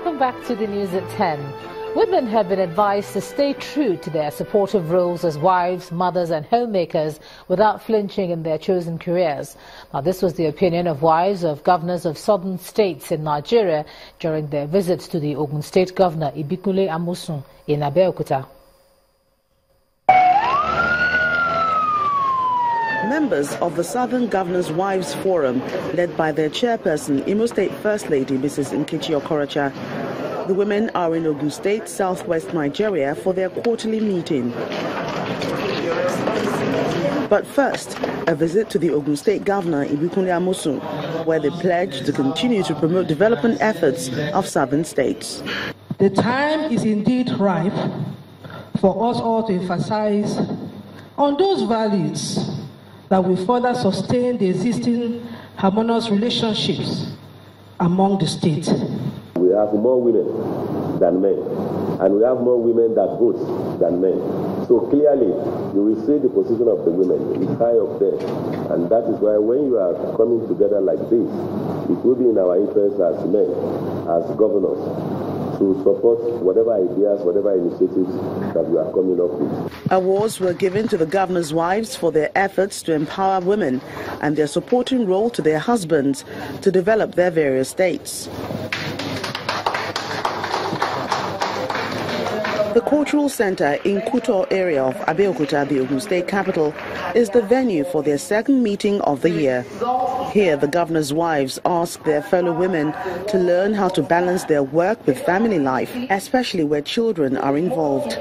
Welcome back to the news at 10. Women have been advised to stay true to their supportive roles as wives, mothers and homemakers without flinching in their chosen careers. Now, this was the opinion of wives of governors of southern states in Nigeria during their visits to the Ogun State Governor Abeokuta in Abeokuta. Members of the Southern Governors' Wives Forum, led by their chairperson, Imo State First Lady Mrs. Nkechi Okorocha. The women are in Ogun State, southwest Nigeria, for their quarterly meeting. But first, a visit to the Ogun State Governor Abeokuta, where they pledged to continue to promote development efforts of southern states. The time is indeed ripe for us all to emphasize on those values that will further sustain the existing harmonious relationships among the states. We have more women than men, and we have more women that vote than men. So clearly, you will see the position of the women is high up there, and that is why when you are coming together like this, it will be in our interest as men, as governors, to support whatever ideas, whatever initiatives that we are coming up with. Awards were given to the governors' wives for their efforts to empower women and their supporting role to their husbands to develop their various states. The cultural center in Kuto area of Abeokuta, the Ogun State capital, is the venue for their second meeting of the year. Here, the governor's wives ask their fellow women to learn how to balance their work with family life, especially where children are involved.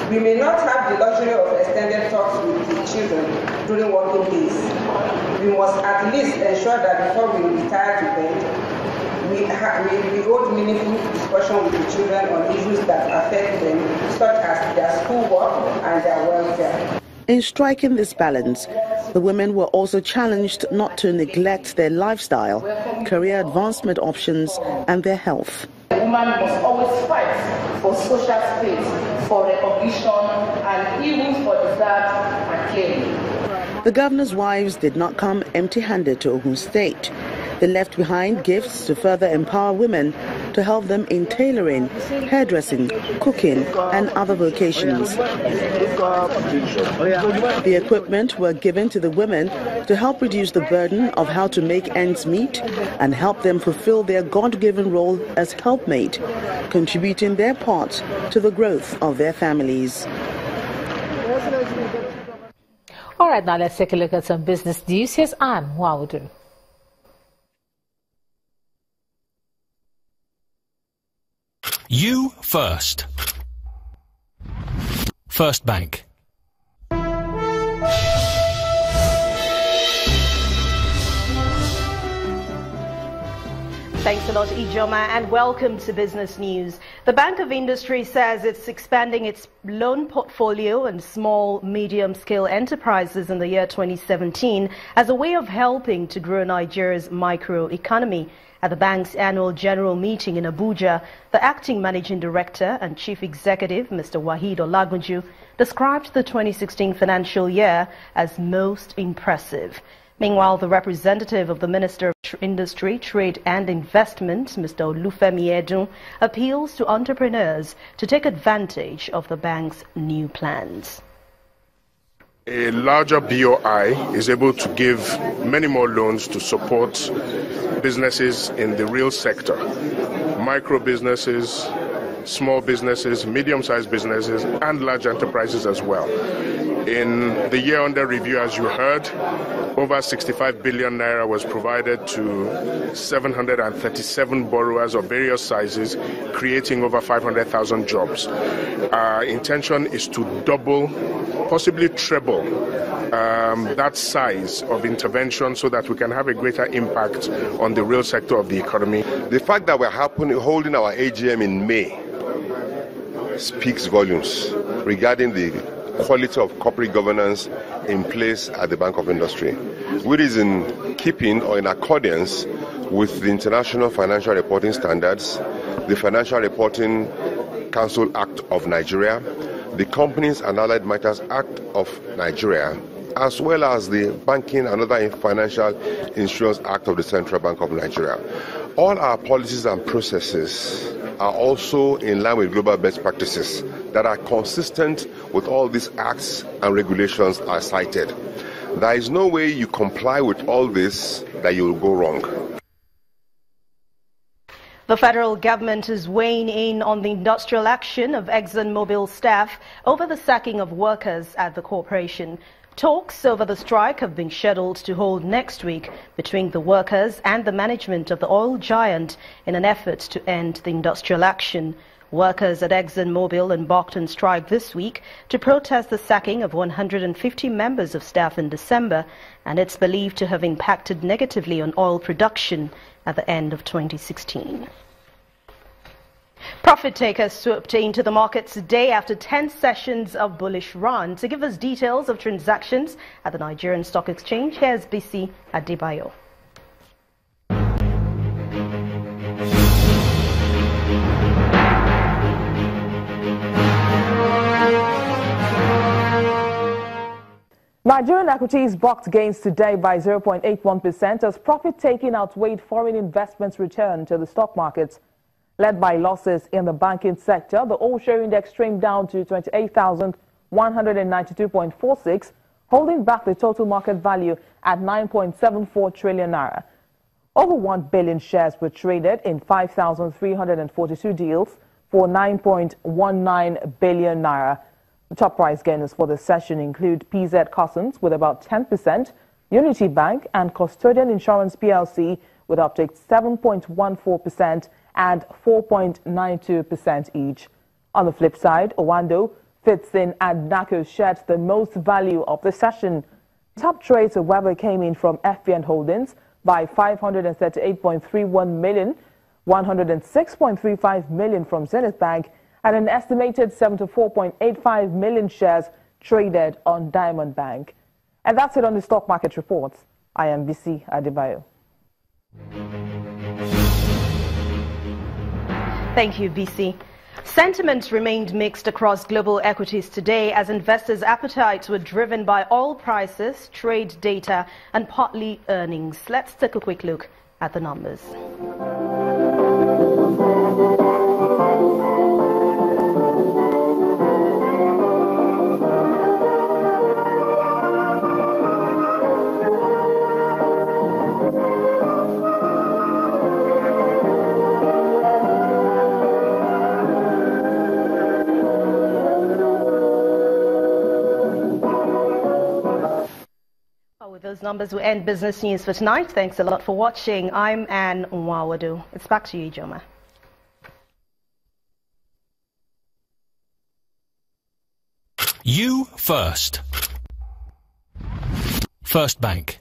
We may not have the luxury of extended talks with the children during working days. We must at least ensure that before we retire to bed, we hold meaningful discussion with the children on issues that affect them, such as their schoolwork and their welfare. In striking this balance, the women were also challenged not to neglect their lifestyle, career advancement options, and their health. A woman must always fight for social space, for recognition, and even for deserved acclaim. The governor's wives did not come empty-handed to Ogun State. They left behind gifts to further empower women to help them in tailoring, hairdressing, cooking, and other vocations. The equipment were given to the women to help reduce the burden of how to make ends meet and help them fulfill their God-given role as helpmate, contributing their part to the growth of their families. All right, now let's take a look at some business news. Here's Anne Wawudu. You first. First Bank. Thanks a lot, Ijoma, and welcome to Business News. The Bank of Industry says it's expanding its loan portfolio and small, medium-scale enterprises in the year 2017 as a way of helping to grow Nigeria's microeconomy. At the bank's annual general meeting in Abuja, the acting managing director and chief executive, Mr. Waheed Olagunju, described the 2016 financial year as most impressive. Meanwhile, the representative of the Minister of Industry, Trade and Investment, Mr. Olufemi Edun, appeals to entrepreneurs to take advantage of the bank's new plans. A larger BOI is able to give many more loans to support businesses in the real sector, micro businesses, small businesses, medium-sized businesses, and large enterprises as well. In the year under review, as you heard, over 65 billion naira was provided to 737 borrowers of various sizes, creating over 500,000 jobs. Our intention is to double, possibly treble, that size of intervention so that we can have a greater impact on the real sector of the economy. The fact that we're holding our AGM in May speaks volumes regarding the quality of corporate governance in place at the Bank of Industry, which is in keeping or in accordance with the International Financial Reporting Standards, the Financial Reporting Council Act of Nigeria, the Companies and Allied Matters Act of Nigeria, as well as the Banking and Other Financial Insurance Act of the Central Bank of Nigeria. All our policies and processes are also in line with global best practices that are consistent with all these acts and regulations are cited. There is no way you comply with all this that you will go wrong. The federal government is weighing in on the industrial action of ExxonMobil staff over the sacking of workers at the corporation. Talks over the strike have been scheduled to hold next week between the workers and the management of the oil giant in an effort to end the industrial action. Workers at ExxonMobil embarked on strike this week to protest the sacking of 150 members of staff in December, and it's believed to have impacted negatively on oil production at the end of 2016. Profit takers swooped into the markets today after 10 sessions of bullish run. To give us details of transactions at the Nigerian Stock Exchange, here's BC Adebayo. Nigerian equities bucked gains today by 0.81% as profit-taking outweighed foreign investments return to the stock markets. Led by losses in the banking sector, the all-share index trimmed down to 28,192.46, holding back the total market value at 9.74 trillion naira. Over 1 billion shares were traded in 5,342 deals for 9.19 billion naira. The top price gainers for the session include PZ Cussons with about 10%, Unity Bank and Custodian Insurance PLC with up to 7.14% and 4.92% each. On the flip side, Owando, Fitsin and NACO shared the most value of the session. Top trades, however, came in from FBN Holdings by 538.31 million, 106.35 million from Zenith Bank, and an estimated 74.85 million shares traded on Diamond Bank. And that's it on the stock market reports. I am BC Adebayo. Thank you, BC. Sentiment remained mixed across global equities today as investors' appetites were driven by oil prices, trade data, and partly earnings. Let's take a quick look at the numbers. With those numbers, we end business news for tonight. Thanks a lot for watching. I'm Anne Nwawadu. It's back to you, Joma. You first. First Bank.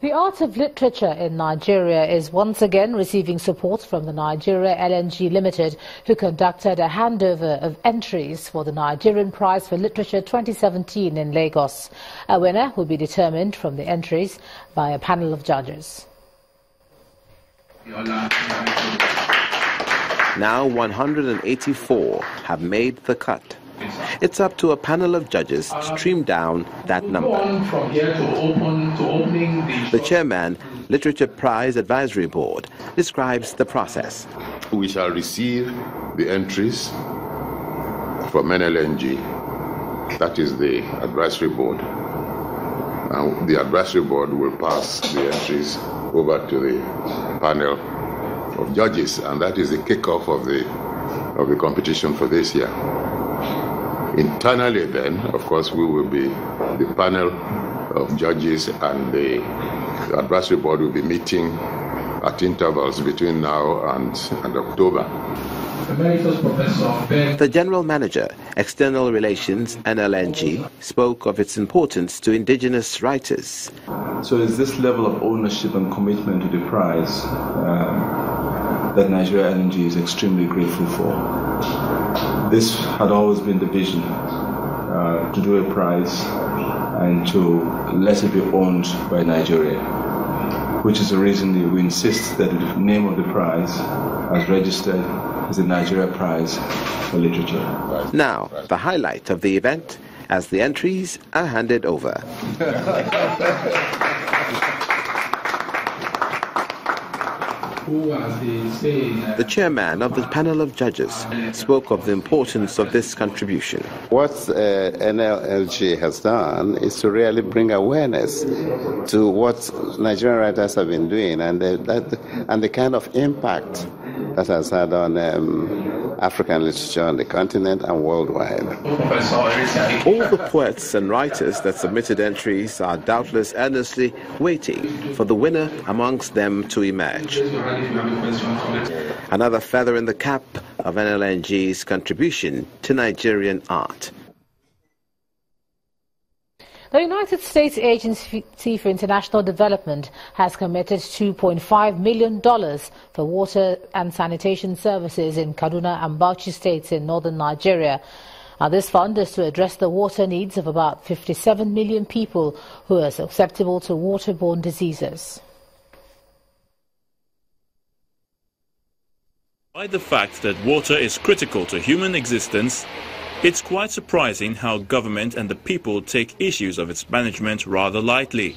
The art of literature in Nigeria is once again receiving support from the Nigeria LNG Limited, who conducted a handover of entries for the Nigerian Prize for Literature 2017 in Lagos. A winner will be determined from the entries by a panel of judges. Now 184 have made the cut. It's up to a panel of judges to trim down that number. The chairman, Literature Prize Advisory Board, describes the process. We shall receive the entries from NLNG, that is the advisory board. And the advisory board will pass the entries over to the panel of judges, and that is the kickoff of the competition for this year. Internally then, of course, we will be the panel of judges, and the advisory board will be meeting at intervals between now and October. The General Manager, External Relations, NLNG, spoke of its importance to indigenous writers. So it's this level of ownership and commitment to the prize that Nigeria LNG is extremely grateful for. This had always been the vision, to do a prize and to let it be owned by Nigeria, which is the reason we insist that the name of the prize, as registered, is the Nigeria Prize for Literature. Now, the highlight of the event as the entries are handed over. The chairman of the panel of judges spoke of the importance of this contribution. What NLG has done is to really bring awareness to what Nigerian writers have been doing and the kind of impact that has had on African literature on the continent and worldwide. All the poets and writers that submitted entries are doubtless earnestly waiting for the winner amongst them to emerge. Another feather in the cap of NLNG's contribution to Nigerian art. The United States Agency for International Development has committed $2.5 million for water and sanitation services in Kaduna and Bauchi states in northern Nigeria. This fund is to address the water needs of about 57 million people who are susceptible to waterborne diseases. Despite the fact that water is critical to human existence, it's quite surprising how government and the people take issues of its management rather lightly.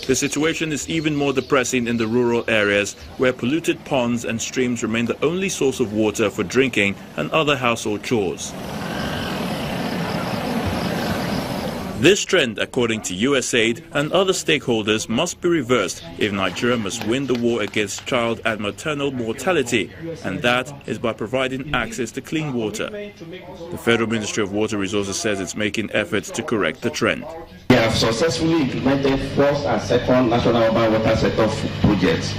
The situation is even more depressing in the rural areas where polluted ponds and streams remain the only source of water for drinking and other household chores. This trend, according to USAID and other stakeholders, must be reversed if Nigeria must win the war against child and maternal mortality, and that is by providing access to clean water. The Federal Ministry of Water Resources says it's making efforts to correct the trend. We have successfully implemented first and second national urban water set-off projects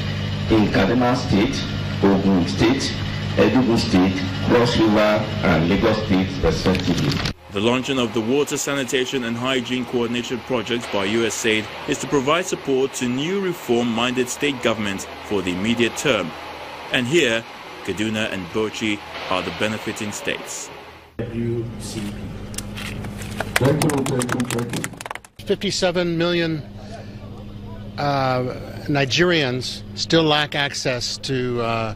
in Kaduna State, Ogun State, Enugu State, Cross River and Lagos State respectively. The launching of the Water Sanitation and Hygiene Coordination Project by USAID is to provide support to new reform-minded state governments for the immediate term. And here, Kaduna and Bauchi are the benefiting states. 57 million Nigerians still lack access to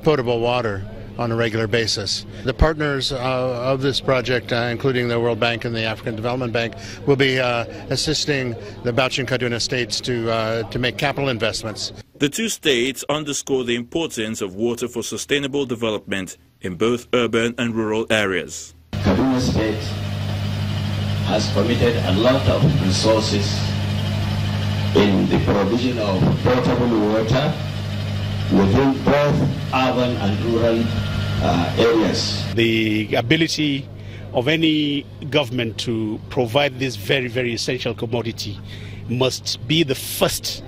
potable water on a regular basis. The partners of this project, including the World Bank and the African Development Bank, will be assisting the Bauchi and Kaduna states to make capital investments. The two states underscore the importance of water for sustainable development in both urban and rural areas. Kaduna State has committed a lot of resources in the provision of potable water within both urban and rural areas. The ability of any government to provide this very, very essential commodity must be the first,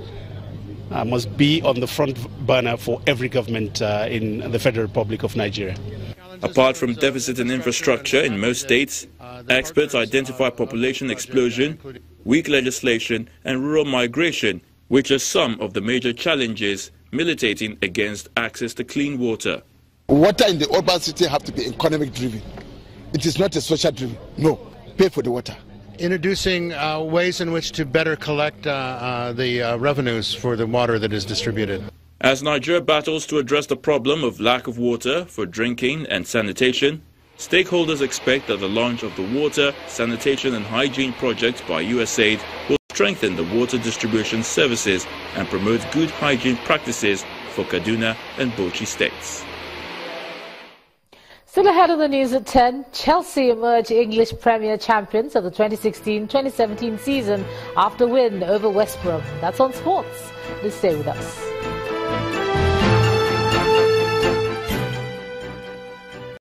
must be on the front burner for every government in the Federal Republic of Nigeria. Apart from deficit in infrastructure in most states, experts identify population explosion, weak legislation and rural migration, which are some of the major challenges militating against access to clean water. Water in the urban city have to be economic driven. It is not a social driven. No, pay for the water. Introducing ways in which to better collect the revenues for the water that is distributed. As Nigeria battles to address the problem of lack of water for drinking and sanitation, stakeholders expect that the launch of the Water, Sanitation and Hygiene Project by USAID will strengthen the water distribution services and promote good hygiene practices for Kaduna and Bauchi states. Still ahead of the news at 10, Chelsea emerge English Premier champions of the 2016-2017 season after win over West Brom. That's on sports. Please stay with us.